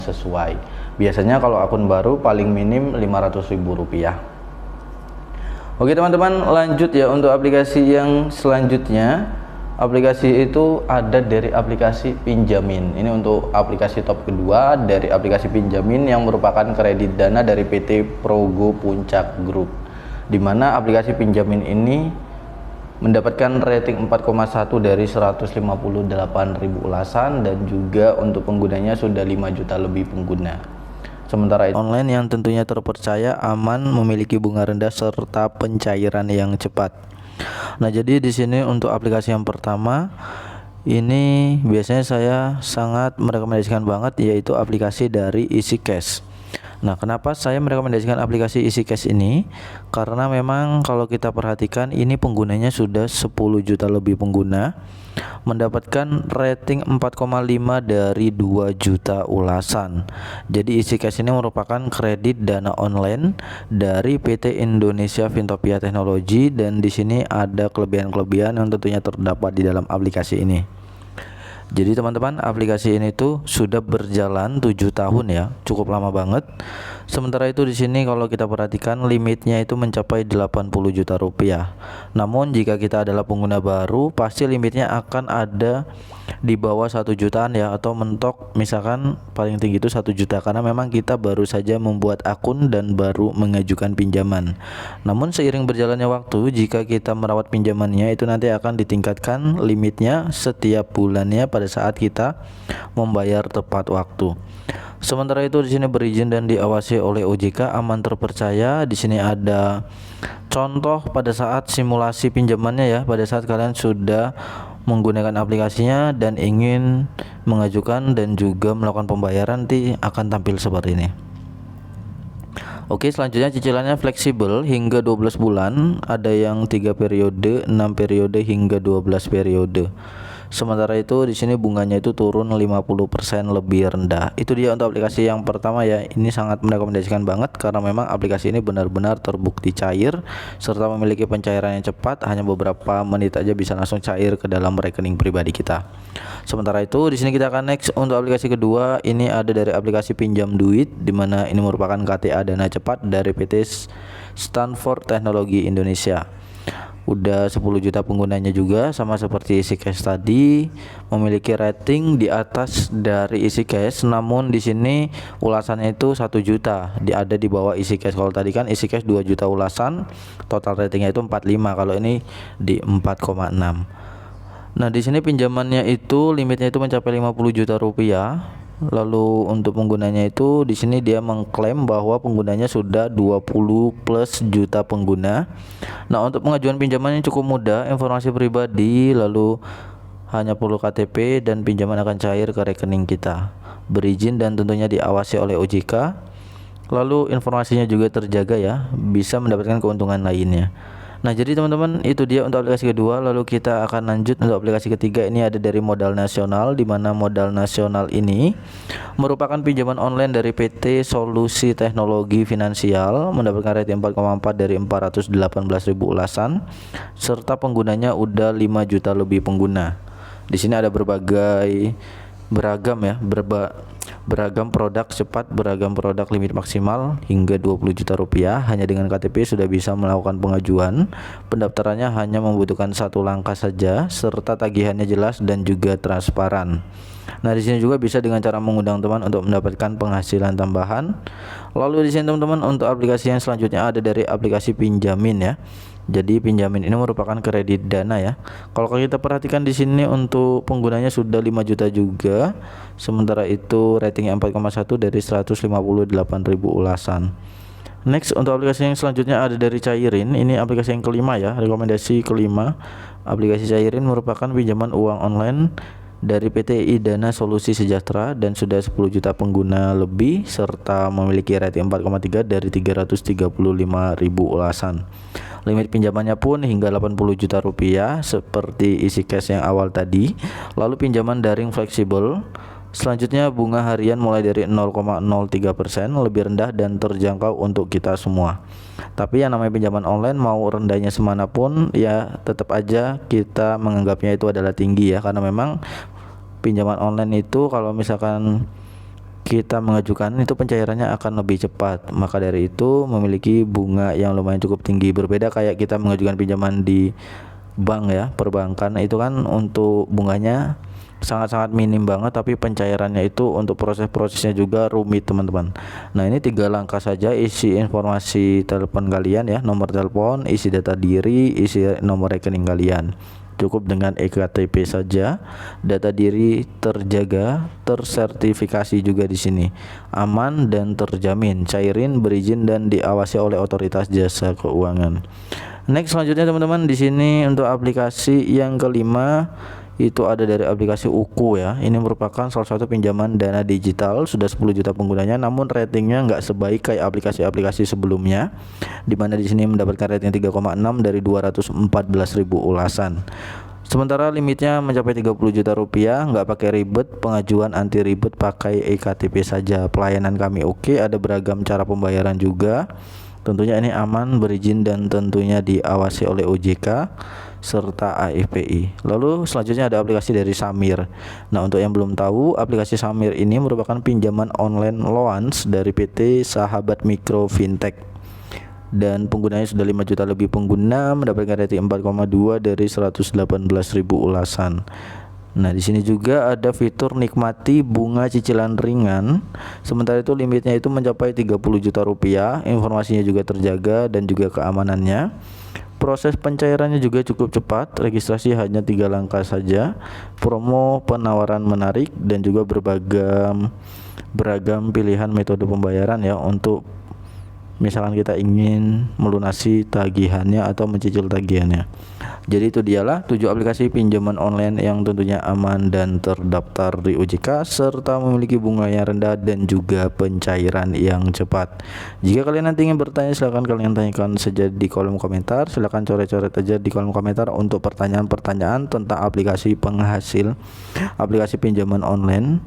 sesuai. Biasanya kalau akun baru paling minim Rp500.000. Oke teman-teman, lanjut ya untuk aplikasi yang selanjutnya. Aplikasi itu ada dari aplikasi Pinjamin. Ini untuk aplikasi top kedua dari aplikasi Pinjamin yang merupakan kredit dana dari PT Progo Puncak Group, dimana aplikasi Pinjamin ini mendapatkan rating 4,1 dari 158.000 ulasan, dan juga untuk penggunanya sudah 5 juta lebih pengguna. Sementara itu online yang tentunya terpercaya, aman, memiliki bunga rendah serta pencairan yang cepat. Nah, jadi di sini untuk aplikasi yang pertama ini biasanya saya sangat merekomendasikan banget, yaitu aplikasi dari EasyCash. Nah, kenapa saya merekomendasikan aplikasi EasyCash ini? Karena memang kalau kita perhatikan ini penggunanya sudah 10 juta lebih pengguna, mendapatkan rating 4,5 dari 2 juta ulasan. Jadi EasyCash ini merupakan kredit dana online dari PT Indonesia Fintopia Teknologi, dan di sini ada kelebihan-kelebihan yang tentunya terdapat di dalam aplikasi ini. Jadi teman-teman, aplikasi ini tuh sudah berjalan 7 tahun ya, cukup lama banget. Sementara itu di sini kalau kita perhatikan limitnya itu mencapai 80 juta rupiah. Namun jika kita adalah pengguna baru, pasti limitnya akan ada di bawah 1 jutaan ya, atau mentok misalkan paling tinggi itu 1 juta, karena memang kita baru saja membuat akun dan baru mengajukan pinjaman. Namun seiring berjalannya waktu, jika kita merawat pinjamannya itu nanti akan ditingkatkan limitnya setiap bulannya pada saat kita membayar tepat waktu. Sementara itu di sini berizin dan diawasi oleh OJK, aman, terpercaya. Di sini ada contoh pada saat simulasi pinjamannya ya, pada saat kalian sudah menggunakan aplikasinya dan ingin mengajukan dan juga melakukan pembayaran, nanti akan tampil seperti ini. Oke, selanjutnya cicilannya fleksibel hingga 12 bulan, ada yang 3 periode, 6 periode hingga 12 periode. Sementara itu di sini bunganya itu turun 50% lebih rendah. Itu dia untuk aplikasi yang pertama ya. Ini sangat merekomendasikan banget karena memang aplikasi ini benar-benar terbukti cair serta memiliki pencairan yang cepat, hanya beberapa menit aja bisa langsung cair ke dalam rekening pribadi kita. Sementara itu di sini kita akan next untuk aplikasi kedua. Ini ada dari aplikasi Pinjam Duit, dimana ini merupakan KTA dana cepat dari PT Stanford Teknologi Indonesia. Udah 10 juta penggunanya juga, sama seperti EasyCash tadi, memiliki rating di atas dari EasyCash, namun di sini ulasannya itu 1 juta, ada di bawah EasyCash. Kalau tadi kan EasyCash 2 juta ulasan, total ratingnya itu 45, kalau ini di 4,6. Nah, di sini pinjamannya itu limitnya itu mencapai 50 juta rupiah. Lalu untuk penggunanya itu di sini dia mengklaim bahwa penggunanya sudah 20 plus juta pengguna. Nah, untuk pengajuan pinjamannya cukup mudah, informasi pribadi, lalu hanya perlu KTP dan pinjaman akan cair ke rekening kita. Berizin dan tentunya diawasi oleh OJK. Lalu informasinya juga terjaga ya, bisa mendapatkan keuntungan lainnya. Nah, jadi teman-teman, itu dia untuk aplikasi kedua. Lalu kita akan lanjut untuk aplikasi ketiga. Ini ada dari Modal Nasional, di mana Modal Nasional ini merupakan pinjaman online dari PT Solusi Teknologi Finansial, mendapatkan rating 4,4 dari 418.000 ulasan, serta penggunanya udah 5 juta lebih pengguna. Di sini ada beragam produk cepat, beragam produk limit maksimal hingga 20 juta rupiah. Hanya dengan KTP sudah bisa melakukan pengajuan. Pendaftarannya hanya membutuhkan 1 langkah saja, serta tagihannya jelas dan juga transparan. Nah, di sini juga bisa dengan cara mengundang teman untuk mendapatkan penghasilan tambahan. Lalu di sini teman-teman, untuk aplikasi yang selanjutnya ada dari aplikasi Pinjamin ya. Jadi Pinjamin ini merupakan kredit dana ya. Kalau kita perhatikan di sini untuk penggunanya sudah 5 juta juga. Sementara itu ratingnya 4,1 dari 158.000 ulasan. Next untuk aplikasi yang selanjutnya ada dari Cairin. Ini aplikasi yang kelima ya, rekomendasi kelima. Aplikasi Cairin merupakan pinjaman uang online dari PT Dana Solusi Sejahtera dan sudah 10 juta pengguna lebih, serta memiliki rating 4,3 dari 335.000 ulasan. Limit pinjamannya pun hingga 80 juta rupiah seperti EasyCash yang awal tadi. Lalu pinjaman daring fleksibel. Selanjutnya bunga harian mulai dari 0,03%, lebih rendah dan terjangkau untuk kita semua. Tapi yang namanya pinjaman online mau rendahnya semanapun ya tetap aja kita menganggapnya itu adalah tinggi ya, karena memang pinjaman online itu kalau misalkan kita mengajukan itu pencairannya akan lebih cepat. Maka dari itu memiliki bunga yang lumayan cukup tinggi. Berbeda kayak kita mengajukan pinjaman di bank ya, perbankan itu kan untuk bunganya sangat-sangat minim banget, tapi pencairannya itu untuk prosesnya juga rumit teman-teman. Nah ini 3 langkah saja, isi informasi telepon kalian ya, nomor telepon, isi data diri, isi nomor rekening kalian. Cukup dengan ektp saja, data diri terjaga, tersertifikasi juga di sini, aman dan terjamin, cairin, berizin dan diawasi oleh otoritas jasa keuangan. Next selanjutnya teman-teman, di sini untuk aplikasi yang kelima itu ada dari aplikasi UKU ya. Ini merupakan salah satu pinjaman dana digital, sudah 10 juta penggunanya, namun ratingnya nggak sebaik kayak aplikasi-aplikasi sebelumnya, dimana di sini mendapatkan rating 3,6 dari 214.000 ulasan. Sementara limitnya mencapai 30 juta rupiah, nggak pakai ribet, pengajuan anti ribet, pakai ektp saja. Pelayanan kami oke, ada beragam cara pembayaran juga. Tentunya ini aman, berizin dan tentunya diawasi oleh OJK serta AFPI. Lalu selanjutnya ada aplikasi dari Samir. Nah, untuk yang belum tahu, aplikasi Samir ini merupakan pinjaman online loans dari PT Sahabat Mikro Fintech. Dan penggunanya sudah 5 juta lebih pengguna, mendapatkan rating 4,2 dari 118.000 ulasan. Nah, di sini juga ada fitur nikmati bunga cicilan ringan. Sementara itu limitnya itu mencapai 30 juta rupiah. Informasinya juga terjaga dan juga keamanannya. Proses pencairannya juga cukup cepat. Registrasi hanya 3 langkah saja. Promo penawaran menarik dan juga beragam pilihan metode pembayaran ya, untuk misalkan kita ingin melunasi tagihannya atau mencicil tagihannya. Jadi itu dialah 7 aplikasi pinjaman online yang tentunya aman dan terdaftar di OJK serta memiliki bunga yang rendah dan juga pencairan yang cepat. Jika kalian nanti ingin bertanya, silahkan kalian tanyakan saja di kolom komentar. Silahkan coret-coret aja di kolom komentar untuk pertanyaan-pertanyaan tentang aplikasi penghasil aplikasi pinjaman online.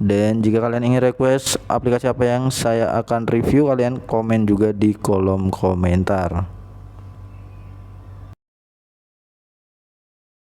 Dan jika kalian ingin request aplikasi apa yang saya akan review, kalian komen juga di kolom komentar.